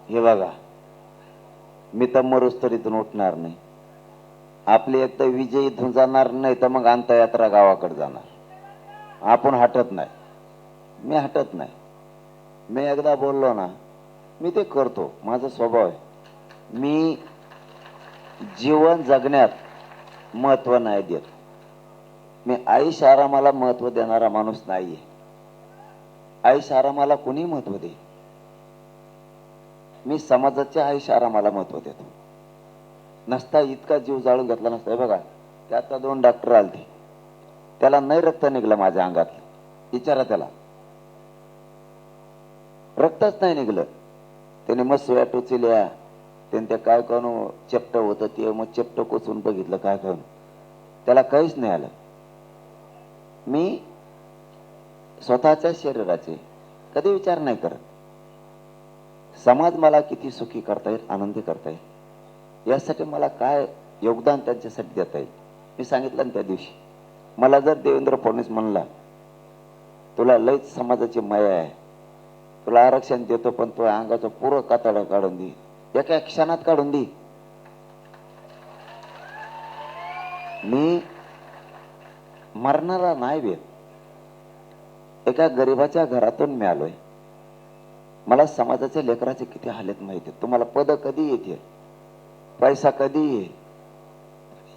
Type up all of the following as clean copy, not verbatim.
हे बघा, मी तर मरूस तर इथून उठणार नाही. आपली एक तर विजय इथून जाणार नाही, तर मग अंत्ययात्रा गावाकडे जाणार. आपण हटत नाही, मी हटत नाही. मी एकदा बोललो ना, मी ते करतो, माझा स्वभाव आहे. मी जीवन जगण्यात महत्व नाही देत. मी आयुष्य आरामाला महत्व देणारा माणूस नाहीये. आयुष्य आरामाला कोणी महत्व दे, मी समाजाच्या आयुष्य आरामाला महत्व देतो. नसता इतका जीव जाळून घेतला नसता. बघा, ते आता 2 डॉक्टर आलते, त्याला नाही रक्त निघलं माझ्या अंगात. विचारा त्याला, रक्तच नाही निघलं. त्याने मग सुया टोचल्या, त्याने काय करून चेपट होतं ते, मग चेपट कोचून बघितलं काय करून, त्याला काहीच नाही आलं. मी स्वतःच्या शरीराचे कधी विचार नाही करत. समाज मला किती सुखी करता येईल, आनंदी करता येईल, यासाठी मला काय योगदान त्यांच्यासाठी देता येईल. मी सांगितलं ना त्या दिवशी, मला जर देवेंद्र फडणवीस म्हणला तुला लयच समाजाची माया आहे, तुला आरक्षण देतो, पण तो अंगाचं पुरं कातडं काढून दे, एका क्षणात काढून दे. मी मरणारा नाही भेट. एका गरीबाच्या घरातून मी आलोय. मला समाजाच्या लेकराचे किती हालत माहिती. तुम्हाला पद कधी येते, पैसा कधी ये,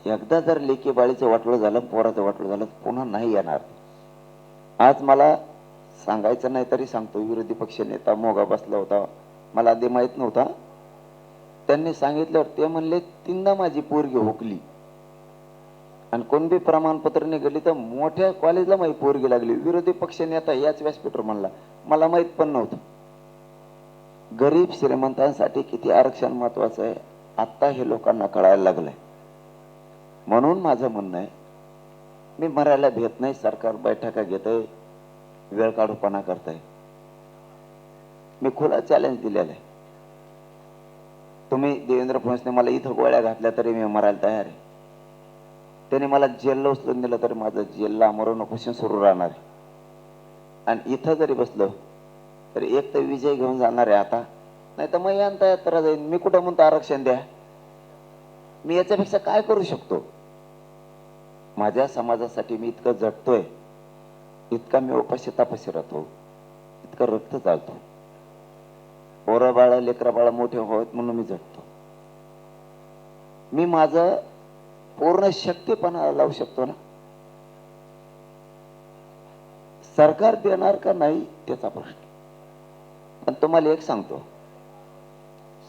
एकदा जर लेकी बाळीचं वाटलं झालं, पोराचं वाटलं झालं, पुन्हा नाही येणार. आज मला सांगायचं नाही तरी सांगतो, विरोधी पक्ष नेता मोगा बसला होता, मला आधी माहित नव्हता. त्यांनी सांगितल्यावर ते म्हणले 3दा माझी पोरगी हुकली, आणि कोणबी प्रमाणपत्र निघाली तर मोठ्या कॉलेजला माझी पोरगी लागली. विरोधी पक्ष नेता याच व्यासपीठावर म्हणला, मला माहित पण नव्हतं. गरीब श्रीमंतांसाठी किती आरक्षण महत्वाचं आहे आता हे लोकांना कळायला लागलंय. म्हणून माझं म्हणणं आहे, मी मरायला भेट नाही. सरकार बैठका घेतंय, वेळ काढूपणा करताय. मी खुला चॅलेंज दिलेलं आहे. तुम्ही देवेंद्र फडणवीसने मला इथं गोळ्या घातल्या तरी मी मरायला तयार आहे. त्याने मला जेलला उचलून दिलं तरी माझं जेलला मरून उपोषण सुरू राहणार आहे. आणि इथं जरी बसलो तरी एक तर विजय घेऊन जाणार आहे आता, नाही तर मग अंत्ययात्रा जाईल. मी कुठं म्हणतो आरक्षण द्या, मी याच्यापेक्षा काय करू शकतो. माझ्या समाजासाठी मी इतकं झटतोय, इतका मी उपाशी तापाशी राहतो, इतकं रक्त चालतो. पोरं बाळा लेकरा बाळा मोठे होत म्हणून मी झटतो. मी माझं पूर्ण शक्तीपणा लावू शकतो ना. सरकार देणार का नाही त्याचा प्रश्न. पण तुम्हाला एक सांगतो,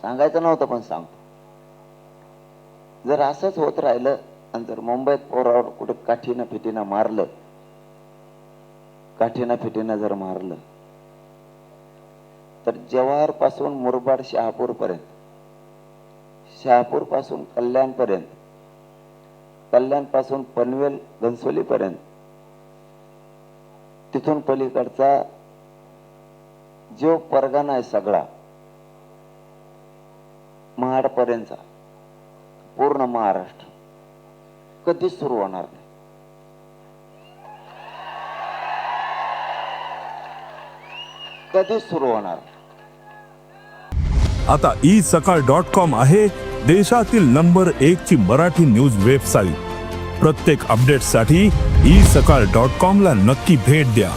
सांगायचं नव्हतं पण सांगतो, जर असंच होत राहिलं आणि जर मुंबईत पोरावर कुठे काठीनं फिटीनं मारलं, काठीनं फिटीनं जर मारलं, तर जवाहर पासून मुरबाड शहापूर पर्यंत, शहापूर पासून कल्याण पर्यंत, कल्याण पासून पनवेल घनसोली पर्यंत, तिथून पलीकडचा जो परगणा आहे सगळा महाड पर्यंतचा पूर्ण महाराष्ट्र कधीच सुरू होणार नाही. कधीच सुरू होणार. आता isakal.com आहे देशातील नंबर 1 ची मराठी न्यूज वेबसाईट. प्रत्येक अपडेटसाठी isakal.com ला नक्की भेट द्या.